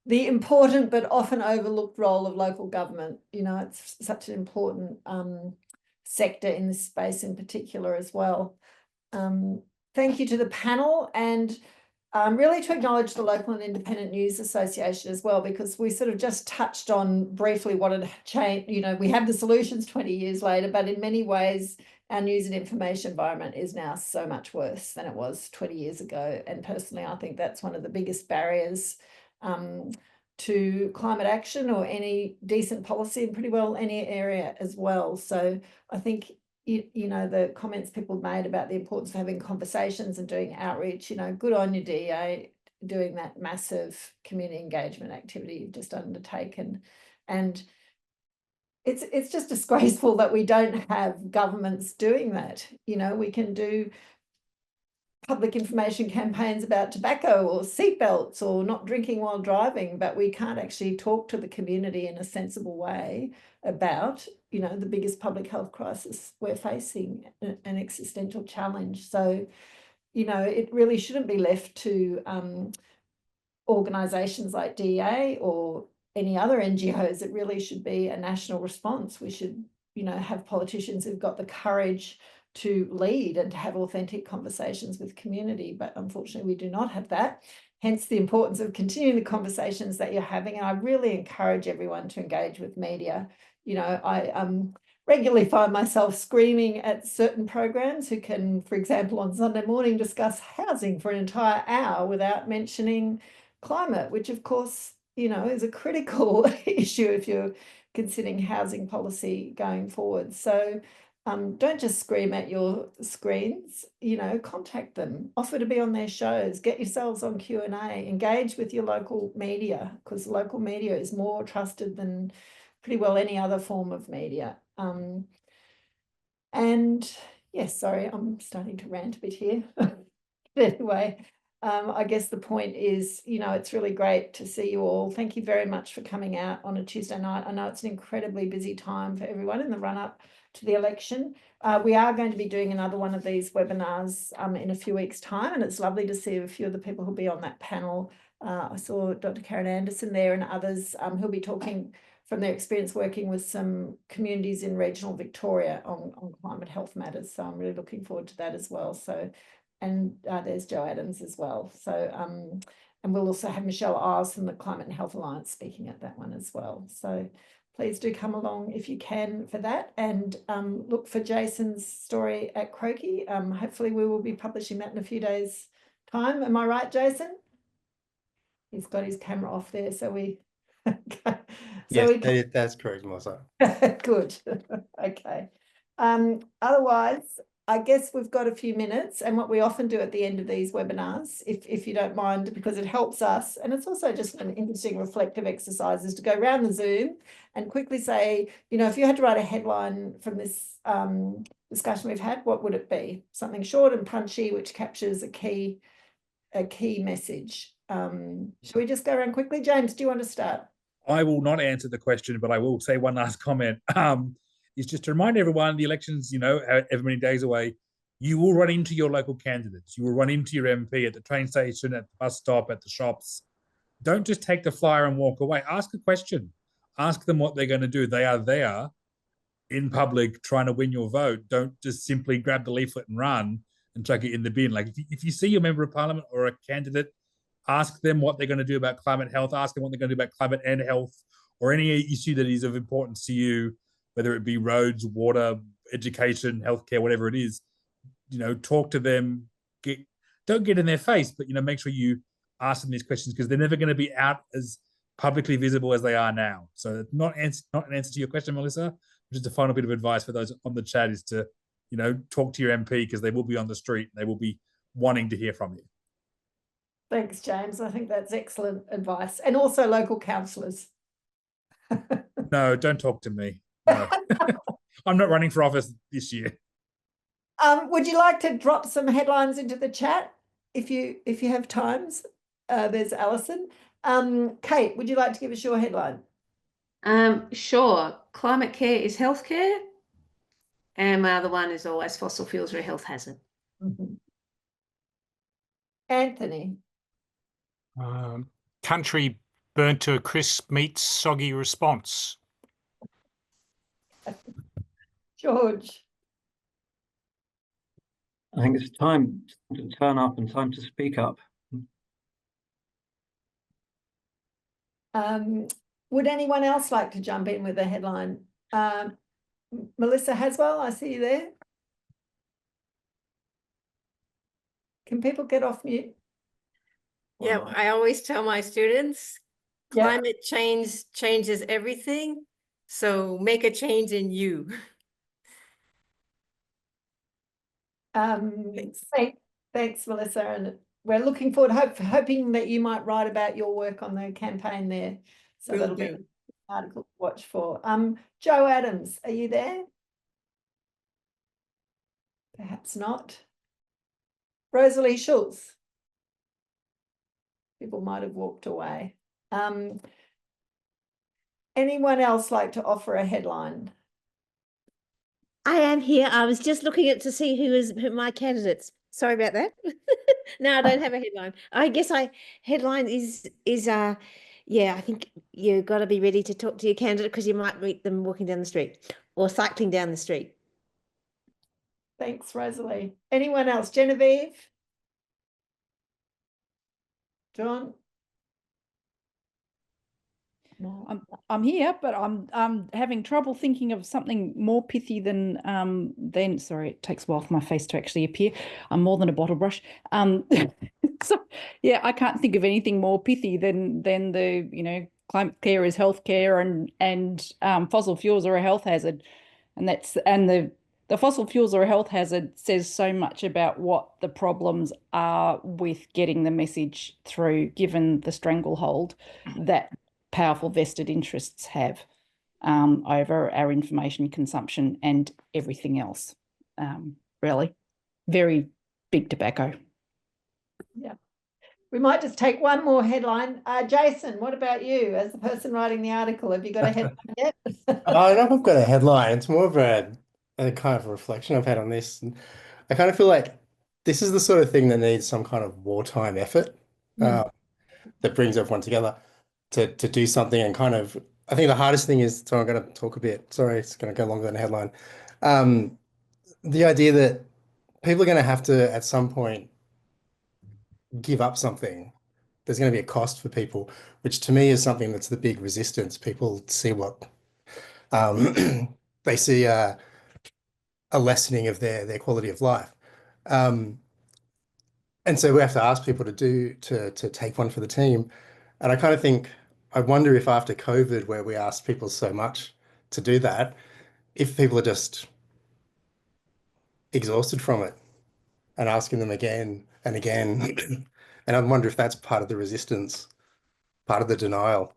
the important but often overlooked role of local government. It's such an important sector in this space in particular as well. Thank you to the panel, and really to acknowledge the Local and Independent News Association as well, because we sort of just touched on briefly what had changed. We have the solutions 20 years later, but in many ways our news and information environment is now so much worse than it was 20 years ago. And personally, I think that's one of the biggest barriers to climate action or any decent policy in pretty well any area as well. So I think, the comments people made about the importance of having conversations and doing outreach, good on you, DA, doing that massive community engagement activity you've just undertaken. And it's just disgraceful that we don't have governments doing that. We can do public information campaigns about tobacco or seatbelts or not drinking while driving, but we can't actually talk to the community in a sensible way about, the biggest public health crisis we're facing, an existential challenge. So, it really shouldn't be left to organisations like DEA or any other NGOs. It really should be a national response. We should, have politicians who've got the courage to lead and to have authentic conversations with community, but unfortunately we do not have that. Hence the importance of continuing the conversations that you're having. And I really encourage everyone to engage with media. I regularly find myself screaming at certain programs who can, for example, on Sunday morning discuss housing for an entire hour without mentioning climate, which of course, is a critical issue if you're considering housing policy going forward. So don't just scream at your screens, contact them, offer to be on their shows, get yourselves on Q&A, engage with your local media, because local media is more trusted than pretty well any other form of media. And yes, sorry, I'm starting to rant a bit here. But anyway, I guess the point is, it's really great to see you all. Thank you very much for coming out on a Tuesday night. I know it's an incredibly busy time for everyone in the run-up to the election. We are going to be doing another one of these webinars in a few weeks' time, and it's lovely to see a few of the people who'll be on that panel. I saw Dr. Karen Anderson there and others who'll be talking from their experience working with some communities in regional Victoria on climate health matters. So I'm really looking forward to that as well. So, and there's Jo Adams as well. So, and we'll also have Michelle Isles from the Climate and Health Alliance speaking at that one as well. So please do come along if you can for that, and look for Jason's story at Croakey. Hopefully we will be publishing that in a few days' time. Am I right, Jason? He's got his camera off there, so we... Okay. Yes, that's correct, Melissa. Good. Okay. Otherwise, I guess we've got a few minutes, and what we often do at the end of these webinars, if you don't mind, because it helps us, and it's also just an interesting reflective exercise, is to go around the Zoom and quickly say, if you had to write a headline from this discussion we've had, what would it be? Something short and punchy, which captures a key message. Shall we just go around quickly? James, do you want to start? I will not answer the question, but I will say one last comment. Is just to remind everyone, the election's, however many days away, you will run into your local candidates. You will run into your MP at the train station, at the bus stop, at the shops. Don't just take the flyer and walk away. Ask a question. Ask them what they're going to do. They are there in public trying to win your vote. Don't just simply grab the leaflet and run and chuck it in the bin. Like if you see your member of parliament or a candidate ask them what they're going to do about climate health, ask them what they're going to do about climate and health, or any issue that is of importance to you, whether it be roads, water, education, healthcare, whatever it is. Talk to them. Don't get in their face, but make sure you ask them these questions, because they're never going to be out as publicly visible as they are now. So not an answer to your question, Melissa. Just a final bit of advice for those on the chat is to, talk to your MP, because they will be on the street. They will be wanting to hear from you. Thanks, James. I think that's excellent advice. And also local councillors. No, don't talk to me. No. I'm not running for office this year. Would you like to drop some headlines into the chat if you have times? There's Alison. Kate, would you like to give us your headline? Sure. Climate care is healthcare. And my other one is always fossil fuels are a health hazard. Mm-hmm. Anthony. Country burnt to a crisp meets soggy response. George. I think it's time to turn up and time to speak up. Would anyone else like to jump in with a headline? Melissa Haswell, I see you there. Can people get off mute? Yeah, I always tell my students, climate change changes everything. So make a change in you. Thanks, Melissa. And we're looking forward, hoping that you might write about your work on the campaign there. So Will that'll do. be an article to watch for. Joe Adams, are you there? Perhaps not. Rosalie Schultz. People might have walked away. Anyone else like to offer a headline? I am here. I was just looking at to see who my candidates. Sorry about that. No, I don't have a headline. I guess headline is yeah, I think you've got to be ready to talk to your candidate, because you might meet them walking down the street or cycling down the street. Thanks, Rosalie. Anyone else? Genevieve? John? No. I'm here, but I'm having trouble thinking of something more pithy than sorry, it takes a while for my face to actually appear. I'm more than a bottle brush. So yeah, I can't think of anything more pithy than the climate care is healthcare and fossil fuels are a health hazard, and the fossil fuels are a health hazard says so much about what the problems are with getting the message through, given the stranglehold that powerful vested interests have over our information consumption and everything else. Really, very big tobacco. Yeah. We might just take one more headline. Jason, what about you as the person writing the article? Have you got a headline yet? I don't know if I've got a headline. It's more of a kind of a reflection I've had on this. And I kind of feel like this is the sort of thing that needs some kind of wartime effort that brings everyone together to do something. And kind of, I think the hardest thing is, so I'm going to talk a bit, sorry, it's going to go longer than a headline. The idea that people are going to have to, at some point, give up something. There's going to be a cost for people, which to me is something that's the big resistance. People see what they see a lessening of their quality of life. And so we have to ask people to take one for the team. And I kind of think, I wonder if after COVID, where we asked people so much to do that, if people are just exhausted from it and asking them again and again. And I wonder if that's part of the resistance, part of the denial.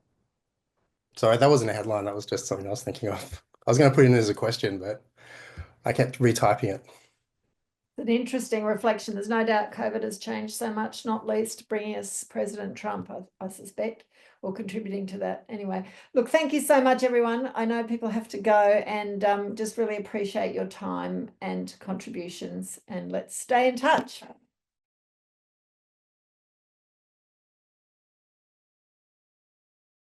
Sorry, that wasn't a headline. That was just something I was thinking of. I was going to put it in as a question, but I kept retyping it. It's an interesting reflection. There's no doubt COVID has changed so much, not least bringing us President Trump, I suspect, or contributing to that. Anyway, look, thank you so much, everyone. I know people have to go, and just really appreciate your time and contributions, and let's stay in touch.